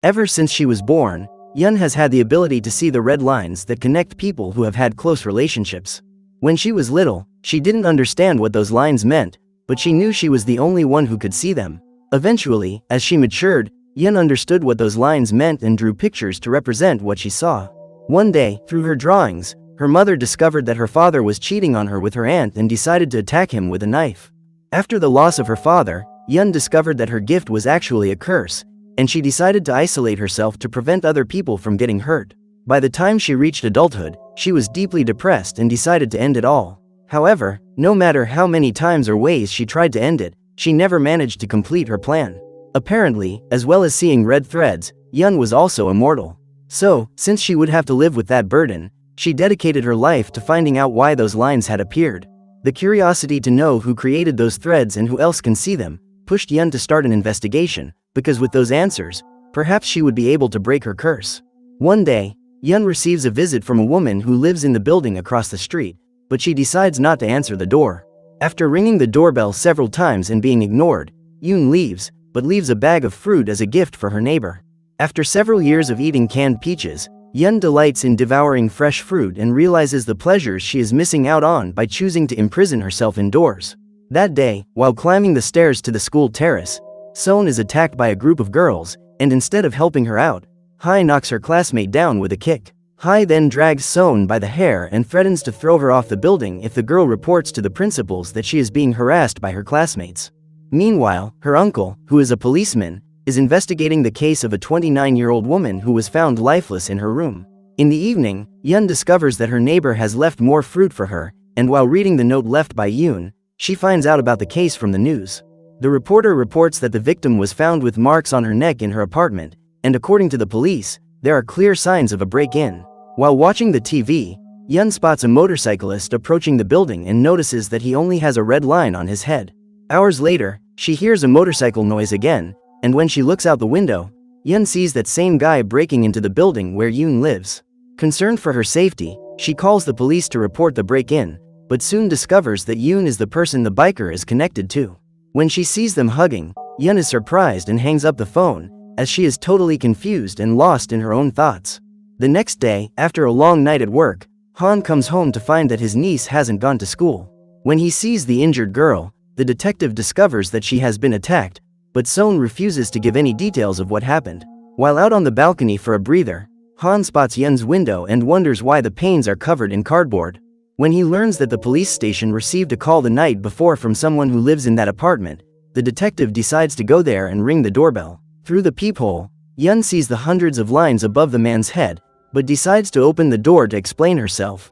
Ever since she was born, Yun has had the ability to see the red lines that connect people who have had close relationships. When she was little, she didn't understand what those lines meant, but she knew she was the only one who could see them. Eventually, as she matured, Yun understood what those lines meant and drew pictures to represent what she saw. One day, through her drawings, her mother discovered that her father was cheating on her with her aunt and decided to attack him with a knife. After the loss of her father, Yun discovered that her gift was actually a curse, and she decided to isolate herself to prevent other people from getting hurt. By the time she reached adulthood, she was deeply depressed and decided to end it all. However, no matter how many times or ways she tried to end it, she never managed to complete her plan. Apparently, as well as seeing red threads, Yun was also immortal. So, since she would have to live with that burden, she dedicated her life to finding out why those lines had appeared. The curiosity to know who created those threads and who else can see them pushed Yun to start an investigation, because with those answers, perhaps she would be able to break her curse. One day, Yun receives a visit from a woman who lives in the building across the street, but she decides not to answer the door. After ringing the doorbell several times and being ignored, Yun leaves, but leaves a bag of fruit as a gift for her neighbor. After several years of eating canned peaches, Yun delights in devouring fresh fruit and realizes the pleasures she is missing out on by choosing to imprison herself indoors. That day, while climbing the stairs to the school terrace, Seon is attacked by a group of girls, and instead of helping her out, Hae knocks her classmate down with a kick. Hae then drags Seon by the hair and threatens to throw her off the building if the girl reports to the principals that she is being harassed by her classmates. Meanwhile, her uncle, who is a policeman, is investigating the case of a 29-year-old woman who was found lifeless in her room. In the evening, Yun discovers that her neighbor has left more fruit for her, and while reading the note left by Yoon, she finds out about the case from the news. The reporter reports that the victim was found with marks on her neck in her apartment, and according to the police, there are clear signs of a break-in. While watching the TV, Yun spots a motorcyclist approaching the building and notices that he only has a red line on his head. Hours later, she hears a motorcycle noise again, and when she looks out the window, Yun sees that same guy breaking into the building where Yoon lives. Concerned for her safety, she calls the police to report the break-in, but soon discovers that Yoon is the person the biker is connected to. When she sees them hugging, Yun is surprised and hangs up the phone, as she is totally confused and lost in her own thoughts. The next day, after a long night at work, Han comes home to find that his niece hasn't gone to school. When he sees the injured girl, the detective discovers that she has been attacked, but Seon refuses to give any details of what happened. While out on the balcony for a breather, Han spots Yun's window and wonders why the panes are covered in cardboard. When he learns that the police station received a call the night before from someone who lives in that apartment, the detective decides to go there and ring the doorbell. Through the peephole, Yun sees the hundreds of lines above the man's head, but decides to open the door to explain herself.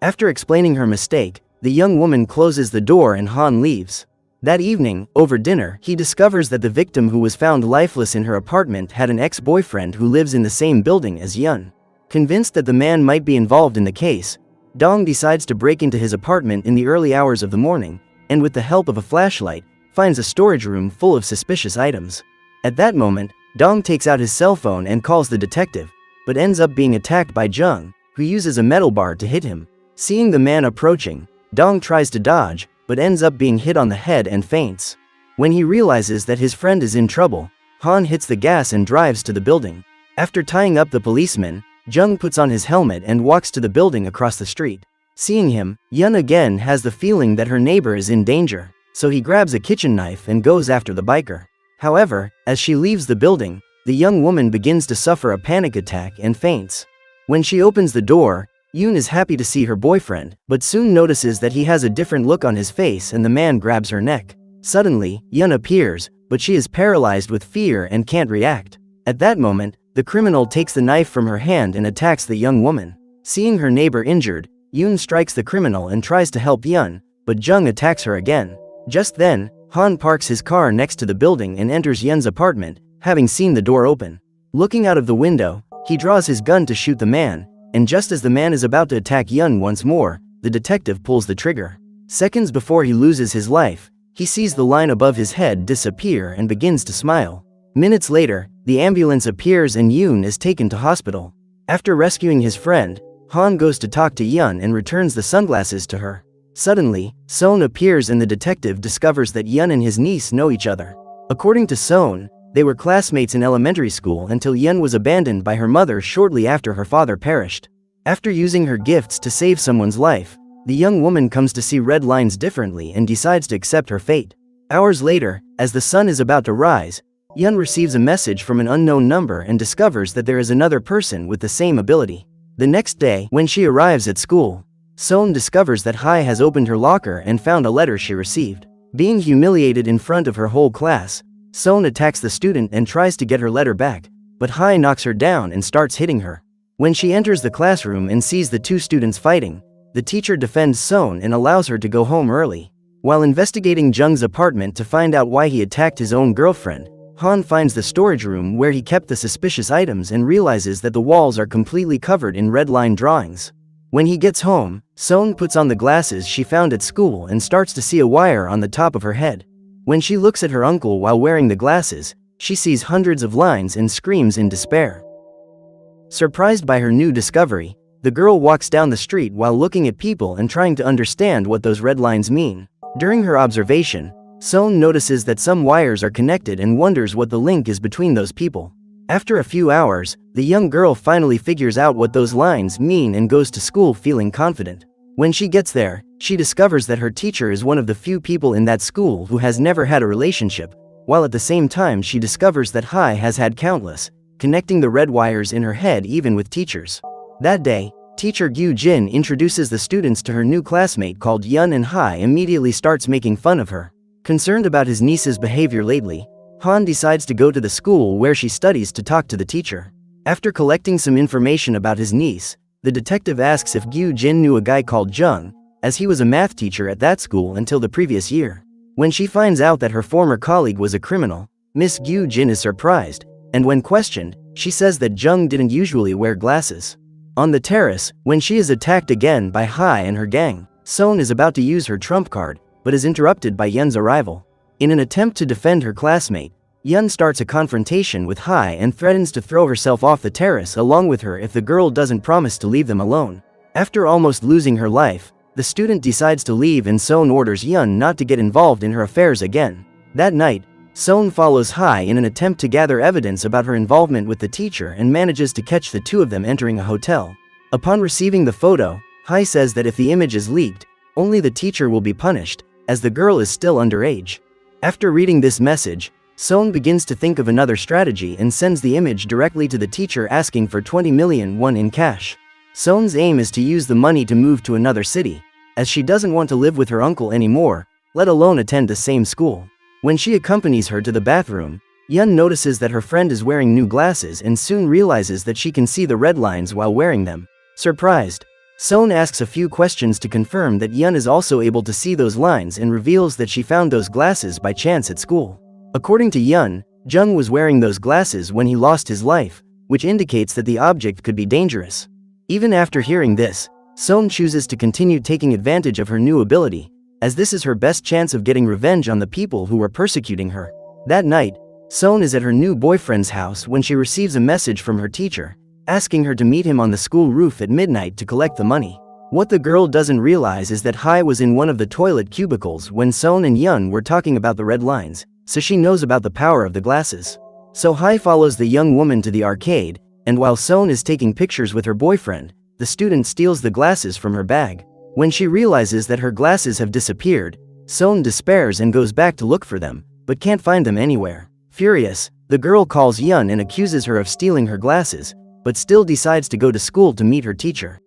After explaining her mistake, the young woman closes the door and Han leaves. That evening, over dinner, he discovers that the victim who was found lifeless in her apartment had an ex-boyfriend who lives in the same building as Yun. Convinced that the man might be involved in the case, Dong decides to break into his apartment in the early hours of the morning, and with the help of a flashlight, finds a storage room full of suspicious items. At that moment, Dong takes out his cell phone and calls the detective, but ends up being attacked by Jung, who uses a metal bar to hit him. Seeing the man approaching, Dong tries to dodge, but ends up being hit on the head and faints. When he realizes that his friend is in trouble, Han hits the gas and drives to the building. After tying up the policeman, Jung puts on his helmet and walks to the building across the street. Seeing him, Yun again has the feeling that her neighbor is in danger, so he grabs a kitchen knife and goes after the biker. However, as she leaves the building, the young woman begins to suffer a panic attack and faints. When she opens the door, Yoon is happy to see her boyfriend, but soon notices that he has a different look on his face and the man grabs her neck. Suddenly, Yun appears, but she is paralyzed with fear and can't react. At that moment, the criminal takes the knife from her hand and attacks the young woman. Seeing her neighbor injured, Yoon strikes the criminal and tries to help Yun, but Jung attacks her again. Just then, Han parks his car next to the building and enters Yun's apartment, having seen the door open. Looking out of the window, he draws his gun to shoot the man, and just as the man is about to attack Yun once more, the detective pulls the trigger. Seconds before he loses his life, he sees the line above his head disappear and begins to smile. Minutes later, the ambulance appears and Yoon is taken to hospital. After rescuing his friend, Han goes to talk to Yun and returns the sunglasses to her. Suddenly, Seon appears and the detective discovers that Yun and his niece know each other. According to Seon, They were classmates in elementary school until Yun was abandoned by her mother shortly after her father perished. After using her gifts to save someone's life, the young woman comes to see red lines differently and decides to accept her fate. Hours later, as the sun is about to rise, Yun receives a message from an unknown number and discovers that there is another person with the same ability. The next day, when she arrives at school, Sohn discovers that Hai has opened her locker and found a letter she received. Being humiliated in front of her whole class, Sohn attacks the student and tries to get her letter back, but Hai knocks her down and starts hitting her. When she enters the classroom and sees the two students fighting, the teacher defends Sohn and allows her to go home early. While investigating Jung's apartment to find out why he attacked his own girlfriend, Han finds the storage room where he kept the suspicious items and realizes that the walls are completely covered in red line drawings. When he gets home, Sohn puts on the glasses she found at school and starts to see a wire on the top of her head. When she looks at her uncle while wearing the glasses, she sees hundreds of lines and screams in despair. Surprised by her new discovery, the girl walks down the street while looking at people and trying to understand what those red lines mean. During her observation, Sohn notices that some wires are connected and wonders what the link is between those people. After a few hours, the young girl finally figures out what those lines mean and goes to school feeling confident. When she gets there, she discovers that her teacher is one of the few people in that school who has never had a relationship, while at the same time she discovers that Hai has had countless, connecting the red wires in her head even with teachers. That day, teacher Gyu Jin introduces the students to her new classmate called Yun, and Hai immediately starts making fun of her. Concerned about his niece's behavior lately, Han decides to go to the school where she studies to talk to the teacher. After collecting some information about his niece, the detective asks if Gyu Jin knew a guy called Jung, as he was a math teacher at that school until the previous year. When she finds out that her former colleague was a criminal, Miss Gyu Jin is surprised, and when questioned, she says that Jung didn't usually wear glasses. On the terrace, when she is attacked again by Hai and her gang, Sohn is about to use her trump card, but is interrupted by Yun's arrival. In an attempt to defend her classmate, Yun starts a confrontation with Hai and threatens to throw herself off the terrace along with her if the girl doesn't promise to leave them alone. After almost losing her life, the student decides to leave and Sohn orders Yun not to get involved in her affairs again. That night, Sohn follows Hai in an attempt to gather evidence about her involvement with the teacher and manages to catch the two of them entering a hotel. Upon receiving the photo, Hai says that if the image is leaked, only the teacher will be punished, as the girl is still underage. After reading this message, Sohn begins to think of another strategy and sends the image directly to the teacher asking for 20 million won in cash. Sohn's aim is to use the money to move to another city, as she doesn't want to live with her uncle anymore, let alone attend the same school. When she accompanies her to the bathroom, Yun notices that her friend is wearing new glasses and soon realizes that she can see the red lines while wearing them. Surprised, Sohn asks a few questions to confirm that Yun is also able to see those lines and reveals that she found those glasses by chance at school. According to Yun, Jung was wearing those glasses when he lost his life, which indicates that the object could be dangerous. Even after hearing this, Sohn chooses to continue taking advantage of her new ability, as this is her best chance of getting revenge on the people who were persecuting her. That night, Sohn is at her new boyfriend's house when she receives a message from her teacher, asking her to meet him on the school roof at midnight to collect the money. What the girl doesn't realize is that Hai was in one of the toilet cubicles when Sohn and Yun were talking about the red lines, so she knows about the power of the glasses. So Hai follows the young woman to the arcade, and while Sohn is taking pictures with her boyfriend, the student steals the glasses from her bag. When she realizes that her glasses have disappeared, Sohn despairs and goes back to look for them, but can't find them anywhere. Furious, the girl calls Yun and accuses her of stealing her glasses, but still decides to go to school to meet her teacher.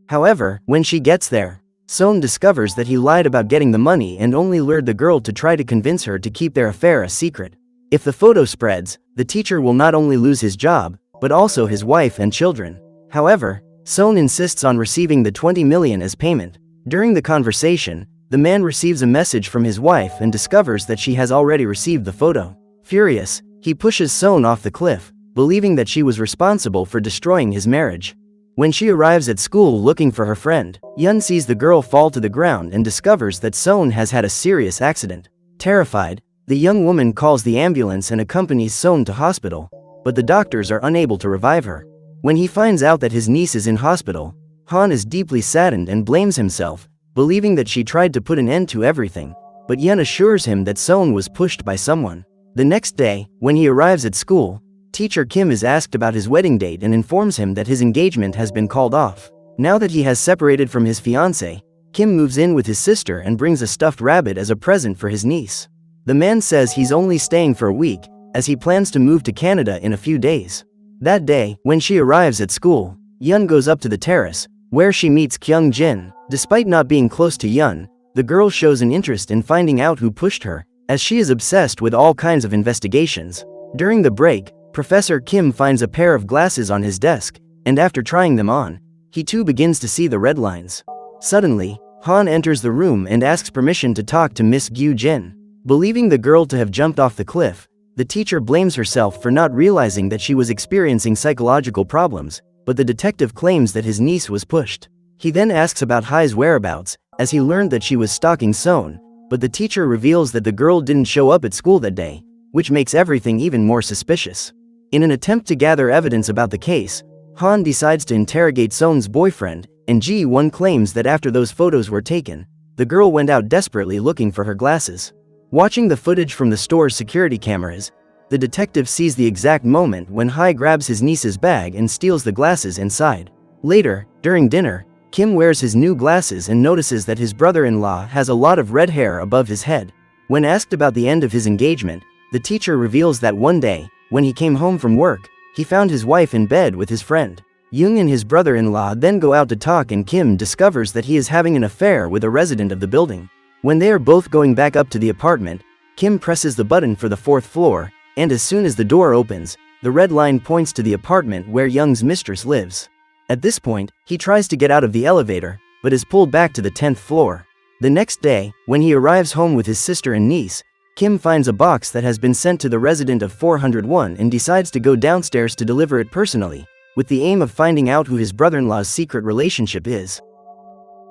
However, when she gets there, Sohn discovers that he lied about getting the money and only lured the girl to try to convince her to keep their affair a secret. If the photo spreads, the teacher will not only lose his job, but also his wife and children. However, Sohn insists on receiving the 20 million as payment. During the conversation, the man receives a message from his wife and discovers that she has already received the photo. Furious, he pushes Sohn off the cliff, believing that she was responsible for destroying his marriage. When she arrives at school looking for her friend, Yun sees the girl fall to the ground and discovers that Sohn has had a serious accident. Terrified, the young woman calls the ambulance and accompanies Sohn to hospital, but the doctors are unable to revive her. When he finds out that his niece is in hospital, Han is deeply saddened and blames himself, believing that she tried to put an end to everything, but Yun assures him that Sohn was pushed by someone. The next day, when he arrives at school, teacher Kim is asked about his wedding date and informs him that his engagement has been called off. Now that he has separated from his fiancée, Kim moves in with his sister and brings a stuffed rabbit as a present for his niece. The man says he's only staying for a week, as he plans to move to Canada in a few days. That day, when she arrives at school, Yun goes up to the terrace, where she meets Kyung Jin. Despite not being close to Yun, the girl shows an interest in finding out who pushed her, as she is obsessed with all kinds of investigations. During the break, Professor Kim finds a pair of glasses on his desk, and after trying them on, he too begins to see the red lines. Suddenly, Han enters the room and asks permission to talk to Miss Gyu Jin. Believing the girl to have jumped off the cliff, the teacher blames herself for not realizing that she was experiencing psychological problems, but the detective claims that his niece was pushed. He then asks about Hai's whereabouts, as he learned that she was stalking Son, but the teacher reveals that the girl didn't show up at school that day, which makes everything even more suspicious. In an attempt to gather evidence about the case, Han decides to interrogate Son's boyfriend, and Ji-won claims that after those photos were taken, the girl went out desperately looking for her glasses. Watching the footage from the store's security cameras, the detective sees the exact moment when Hai grabs his niece's bag and steals the glasses inside. Later, during dinner, Kim wears his new glasses and notices that his brother-in-law has a lot of red hair above his head. When asked about the end of his engagement, the teacher reveals that one day, when he came home from work, he found his wife in bed with his friend. Jung and his brother-in-law then go out to talk, and Kim discovers that he is having an affair with a resident of the building. When they are both going back up to the apartment, Kim presses the button for the 4th floor, and as soon as the door opens, the red line points to the apartment where Jung's mistress lives. At this point, he tries to get out of the elevator, but is pulled back to the 10th floor. The next day, when he arrives home with his sister and niece, Kim finds a box that has been sent to the resident of 401 and decides to go downstairs to deliver it personally, with the aim of finding out who his brother-in-law's secret relationship is.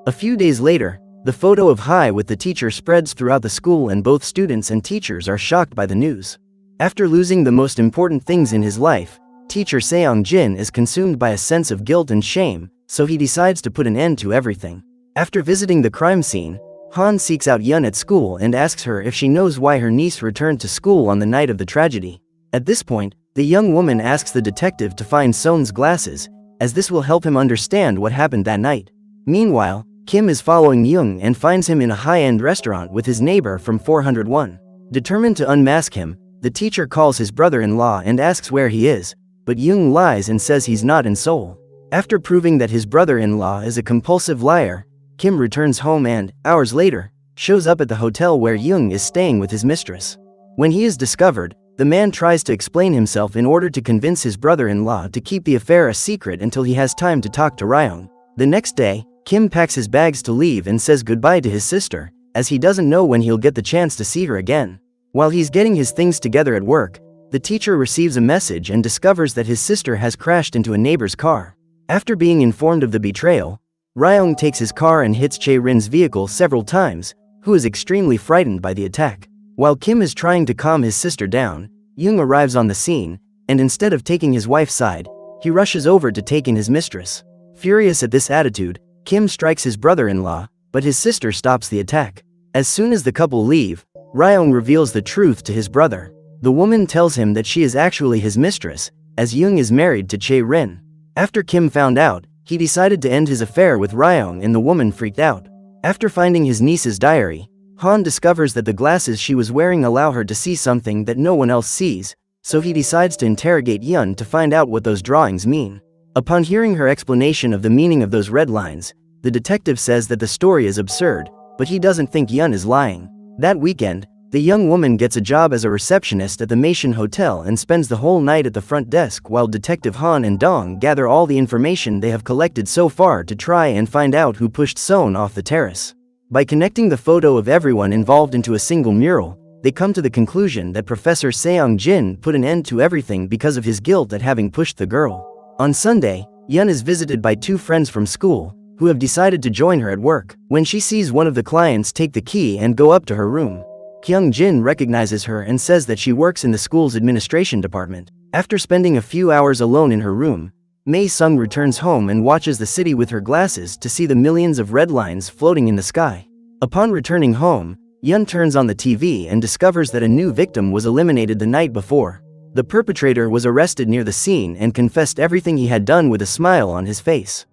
A few days later, the photo of Hai with the teacher spreads throughout the school, and both students and teachers are shocked by the news. After losing the most important things in his life, teacher Seong-jin is consumed by a sense of guilt and shame, so he decides to put an end to everything. After visiting the crime scene, Han seeks out Yun at school and asks her if she knows why her niece returned to school on the night of the tragedy. At this point, the young woman asks the detective to find Son's glasses, as this will help him understand what happened that night. Meanwhile, Kim is following Jung and finds him in a high-end restaurant with his neighbor from 401. Determined to unmask him, the teacher calls his brother-in-law and asks where he is, but Jung lies and says he's not in Seoul. After proving that his brother-in-law is a compulsive liar, Kim returns home and, hours later, shows up at the hotel where Jung is staying with his mistress. When he is discovered, the man tries to explain himself in order to convince his brother-in-law to keep the affair a secret until he has time to talk to Ryong. The next day, Kim packs his bags to leave and says goodbye to his sister, as he doesn't know when he'll get the chance to see her again. While he's getting his things together at work, the teacher receives a message and discovers that his sister has crashed into a neighbor's car. After being informed of the betrayal, Ryong takes his car and hits Chae-rin's vehicle several times, who is extremely frightened by the attack. While Kim is trying to calm his sister down, Jung arrives on the scene, and instead of taking his wife's side, he rushes over to take in his mistress. Furious at this attitude, Kim strikes his brother-in-law, but his sister stops the attack. As soon as the couple leave, Ryong reveals the truth to his brother. The woman tells him that she is actually his mistress, as Jung is married to Chae-rin. After Kim found out, he decided to end his affair with Ryong, and the woman freaked out. After finding his niece's diary, Han discovers that the glasses she was wearing allow her to see something that no one else sees, so he decides to interrogate Yun to find out what those drawings mean. Upon hearing her explanation of the meaning of those red lines, the detective says that the story is absurd, but he doesn't think Yun is lying. That weekend, the young woman gets a job as a receptionist at the Maison Hotel and spends the whole night at the front desk while Detective Han and Dong gather all the information they have collected so far to try and find out who pushed Son off the terrace. By connecting the photo of everyone involved into a single mural, they come to the conclusion that Professor Seong-jin put an end to everything because of his guilt at having pushed the girl. On Sunday, Yun is visited by two friends from school, who have decided to join her at work. When she sees one of the clients take the key and go up to her room, Kyung Jin recognizes her and says that she works in the school's administration department. After spending a few hours alone in her room, Mei Sung returns home and watches the city with her glasses to see the millions of red lines floating in the sky. Upon returning home, Yun turns on the TV and discovers that a new victim was eliminated the night before. The perpetrator was arrested near the scene and confessed everything he had done with a smile on his face.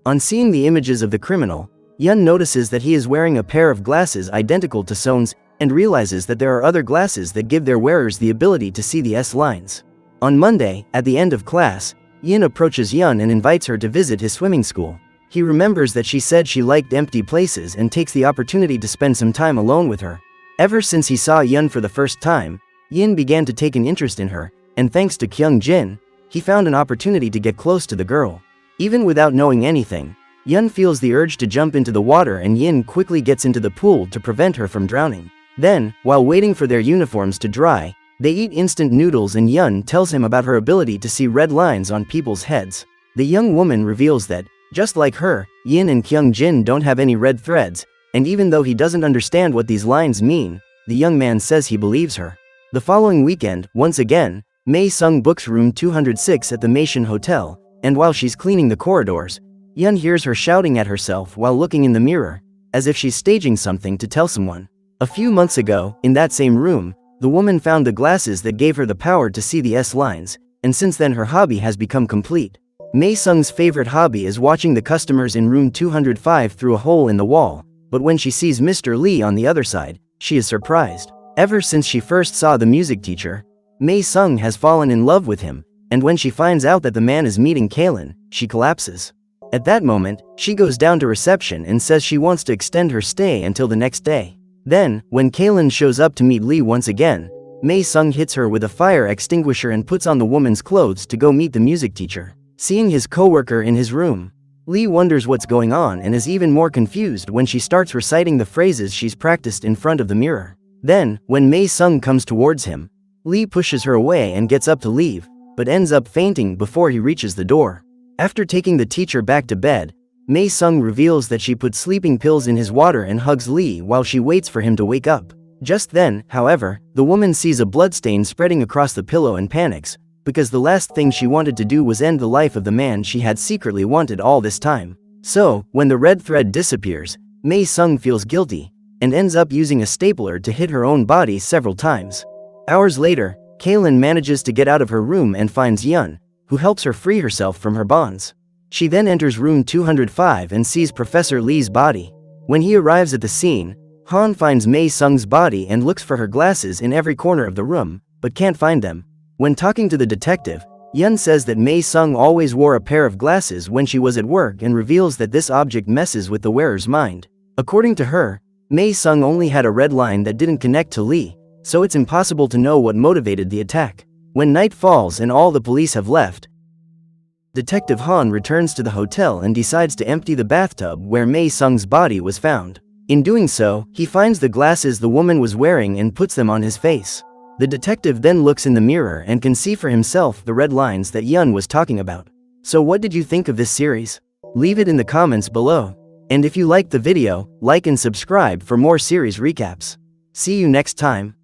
On seeing the images of the criminal, Yun notices that he is wearing a pair of glasses identical to Son's and realizes that there are other glasses that give their wearers the ability to see the S lines. On Monday, at the end of class, Yin approaches Yun and invites her to visit his swimming school. He remembers that she said she liked empty places and takes the opportunity to spend some time alone with her. Ever since he saw Yun for the first time, Yin began to take an interest in her, and thanks to Kyung Jin, he found an opportunity to get close to the girl. Even without knowing anything, Yun feels the urge to jump into the water and Yin quickly gets into the pool to prevent her from drowning. Then, while waiting for their uniforms to dry, they eat instant noodles and Yun tells him about her ability to see red lines on people's heads. The young woman reveals that, just like her, Yin and Kyung Jin don't have any red threads, and even though he doesn't understand what these lines mean, the young man says he believes her. The following weekend, once again, Mei Sung books room 206 at the Maison Hotel, and while she's cleaning the corridors, Yun hears her shouting at herself while looking in the mirror, as if she's staging something to tell someone. A few months ago, in that same room, the woman found the glasses that gave her the power to see the S lines, and since then her hobby has become complete. Mei Sung's favorite hobby is watching the customers in room 205 through a hole in the wall, but when she sees Mr. Lee on the other side, she is surprised. Ever since she first saw the music teacher, Mei Sung has fallen in love with him, and when she finds out that the man is meeting Kaylin, she collapses. At that moment, she goes down to reception and says she wants to extend her stay until the next day. Then, when Kaylin shows up to meet Lee once again, Mei Sung hits her with a fire extinguisher and puts on the woman's clothes to go meet the music teacher. Seeing his coworker in his room, Lee wonders what's going on and is even more confused when she starts reciting the phrases she's practiced in front of the mirror. Then, when Mei Sung comes towards him, Lee pushes her away and gets up to leave, but ends up fainting before he reaches the door. After taking the teacher back to bed, Mei Sung reveals that she put sleeping pills in his water and hugs Lee while she waits for him to wake up. Just then, however, the woman sees a bloodstain spreading across the pillow and panics, because the last thing she wanted to do was end the life of the man she had secretly wanted all this time. So, when the red thread disappears, Mei Sung feels guilty, and ends up using a stapler to hit her own body several times. Hours later, Kaylin manages to get out of her room and finds Yun, who helps her free herself from her bonds. She then enters room 205 and sees Professor Lee's body. When he arrives at the scene, Han finds Mei Sung's body and looks for her glasses in every corner of the room, but can't find them. When talking to the detective, Yun says that Mei Sung always wore a pair of glasses when she was at work and reveals that this object messes with the wearer's mind. According to her, Mei Sung only had a red line that didn't connect to Lee, so it's impossible to know what motivated the attack. When night falls and all the police have left, Detective Han returns to the hotel and decides to empty the bathtub where Mei Sung's body was found. In doing so, he finds the glasses the woman was wearing and puts them on his face. The detective then looks in the mirror and can see for himself the red lines that Yun was talking about. So what did you think of this series? Leave it in the comments below. And if you liked the video, like and subscribe for more series recaps. See you next time.